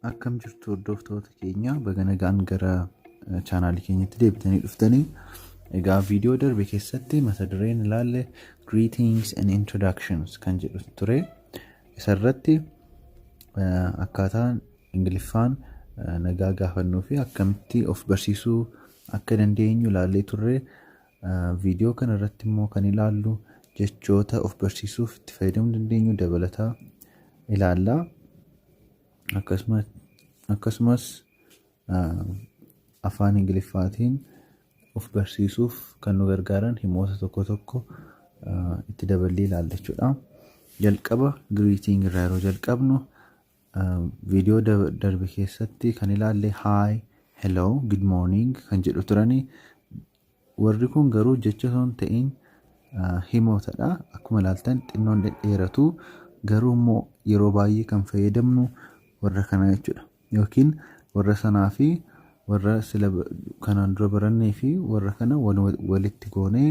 Akkam jirtu hordoftoota keenya baga nagaan gara chaanaalii keenyatti deebitanii dhuftanii. Egaa viidiyoo darbe keessatti mata dureen ilaalle greetings and introductions kan jedhu ture. Isarratti akkaataan ingiliffaan nagaa gaafannuu fi akkamitti of barsiisuu akka dandeenyu ilaallee turre. Viidiyoo kana irratti immoo kan ilaallu jechoota of barsiisuuf itti fayyadamuu dandeenyu dabalataa ilaalla. Akkasumas afaan ingiliffaatiin of barsiisuuf kan nu gargaaran himoota tokko tokko itti daballee ilaalla jechuudha. Jalqaba greeting irraa yeroo jalqabnu viidiyoo darbe keessatti kan ilaalle hi, hello, good morning kan jedhu turani. Warri kun garuu jecha osoo hin ta'in himootadha. Akkuma ilaaltan xinnoon dheeratu garuu immoo yeroo baay'ee kan fayyadamnu warra kana jechuudha. Yookiin warra sanaa fi warra sila kanaan dura barannee fi warra kana walitti goonee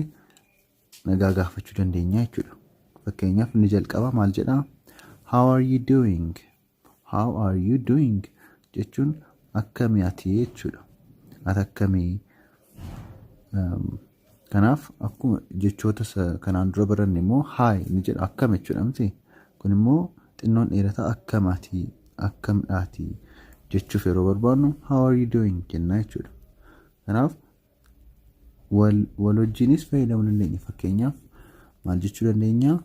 nagaa gaafachuu dandeenya jechuudha. Fakkeenyaaf inni jalqaba maal jedhaa? How are you doing? How are you doing? Jechuun akkamii ati jechuudha. Ati akkamii? Kanaaf akkuma jechoota kanaan dura baranne immoo hi ni jedha akkam jechuudha miti. Kun immoo xinnoon dheerata akkamaati, akkamidhaati jechuuf yeroo barbaadnu how are you doing jenna jechuudha. Kanaaf wal wajjinis fayyadamuu dandeenya. Fakkeenyaaf maal jechuu dandeenya?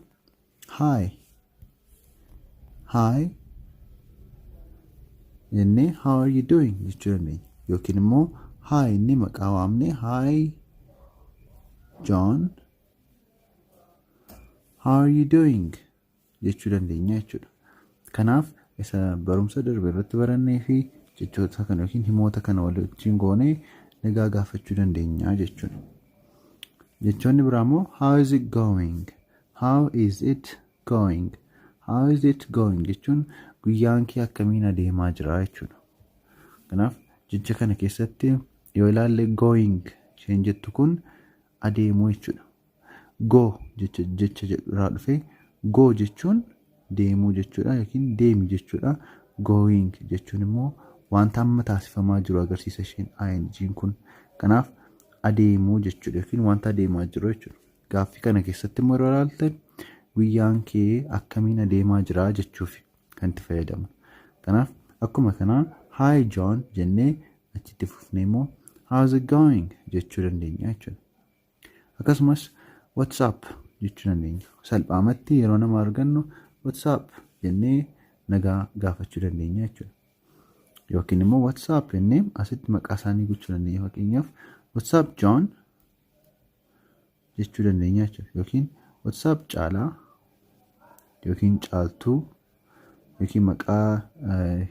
Hi jennee how are you doing jechuu dandeenya. Yookiin immoo hi inni maqaa waamne hi John, how are you doing jechuu dandeenya jechuudha. Kanaaf isa barumsa darbe irratti barannee fi jechoota kana yookiin himoota kana waliin goonee nagaa gaafachuu dandeenya jechuudha. Jechoonni biraa immoo how is it going? How is it going? How is it going jechuun guyyaan kee akkamiin adeemaa jira jechuudha. Kanaaf jecha kana keessatti yoo ilaalle going isheen jettu kun adeemuu jechuudha. Go jecha jedhuraa dhufe go jechuun deemuu jechuudha yookiin deemi jechuudha. Going jechuun immoo wanta amma taasifamaa jiru agarsiisa isheen ing kun. Kanaaf adeemuu jechuudha yookiin wanta adeemaa jiru jechuudha. Gaaffii kana keessatti immoo yeroo ilaalte guyyaan kee akkamiin adeemaa jira jechuuf kan itti fayyadamu. Kanaaf akkuma kanaa hi John jennee achitti fufnee immoo how's it going jechuu dandeenya jechuudha. Akkasumas what's up jechuu dandeenya. Salphaamatti yeroo nama argannu what's up jennee nagaa gaafachuu dandeenya jechuudha. Yookiin immoo what's up jennee asitti maqaa isaanii gochuu dandeenya. Fakkeenyaaf what's up John jechuu dandeenya jechuudha. Yookiin what's up Caalaa yookiin Caaltuu yookiin maqaa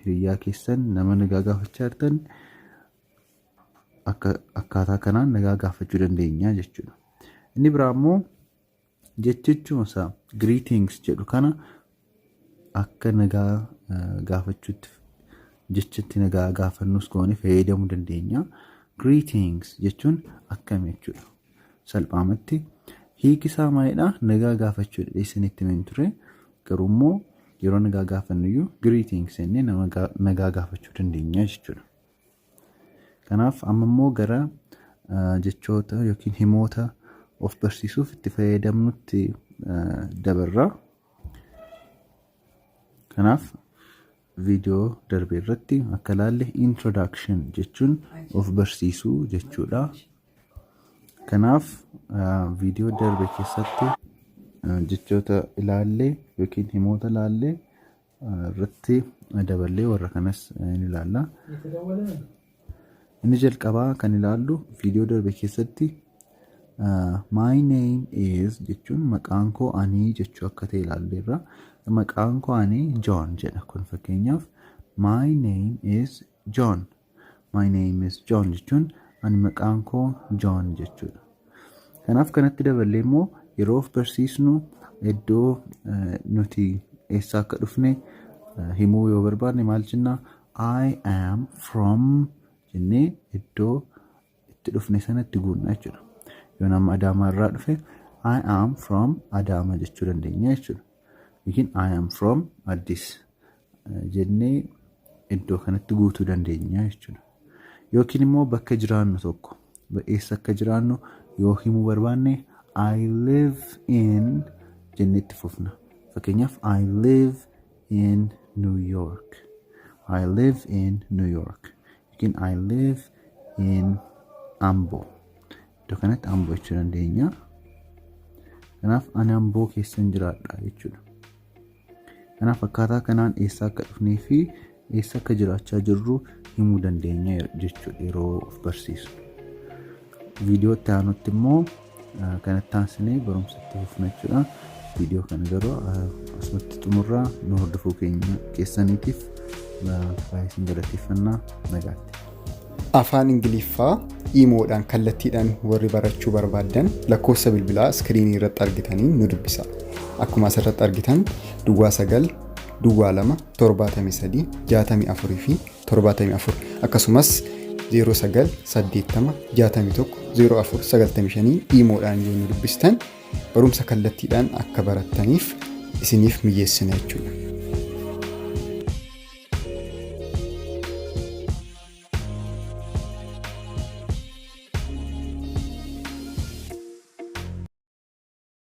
hiriyaa keessan nama nagaa gaafachaa jirtan akkaataa kanaan nagaa gaafachuu dandeenya jechuudha. Inni biraa immoo jechichuma greetings jedhu kana akka nagaa gaafachuutti jechatti nagaa gaafannus goone fayyadamuu dandeenya. Greetings jechuun akkam jechuudha. Salphaamatti hiiki isaa maalidha? Nagaa gaafachuudha isinitti himin ture. Garuu immoo yeroo nagaa gaafannuyyuu greetings jennee nagaa gaafachuu dandeenya jechuudha. Kanaaf amma immoo gara jechoota yookiin himoota of barsiisuuf itti fayyadamnutti dabarra. Kanaaf viidiyoo darbe irratti akka ilaalle introduction jechuun of barsiisuu jechuudha. Kanaaf viidiyoo darbe keessatti jechoota ilaalle yookiin himoota ilaalle irratti daballee warra kanas ni ilaalla. Inni jalqabaa kan ilaallu viidiyoo darbe keessatti my name is jechuun maqaan koo ani jechuu akka ta'e ilaalleerra. Maqaan koo ani John jedha. Kun fakkeenyaaf my name is John. My name is John jechuun ani maqaan koo John jechuudha. Kanaaf kanatti daballee immoo yeroo of barsiisnu iddoo nuti eessaa akka dhufne himuu yoo barbaadne maal jenna? I am from jennee iddoo itti dhufne sanatti guunna jechuudha. Yoo nama Adaamaa irraa dhufe I am from Adaama jechuu dandeenya jechuudha. Yookiin I am from Addis jennee iddoo kanatti guutuu dandeenya jechuudha. Yookiin immoo bakka jiraannu tokko eessa akka jiraannu yoo himuu barbaanne I live in jennee itti fufna. Fakkeenyaaf I live in New York. I live in New York. Yookiin I live in Ambo. Iddoo kanatti Ambo jechuu dandeenya. Kanaaf ani Amboo keessan jiraadha jechuudha. Kanaaf akkaataa kanaan eessa akka dhufnee fi eessa akka jiraachaa jirru himuu dandeenya jechuudha yeroo of barsiisu. Viidiyoo itti aanutti immoo kanatti taasisnee barumsatti fufna jechuudha. Viidiyoo kana garuu asumatti xumurraa nu hordofuu keessaniitiif baay'ee isin galateeffannaa. Nagaatti. Afaan Ingiliffaa iimoodhaan kallattiidhaan warri barachuu barbaadan lakkoofsa bilbilaa iskiriinii irratti argitanii nu dubbisa. Akkuma asirratti argitan duwwaa 9 duwwaa 2 73 64 fi 74 akkasumas 09 80 61 04 95 iimoodhaan yoo nu dubbistan barumsa kallattiidhaan akka barattaniif isiniif mijeessina jechuudha.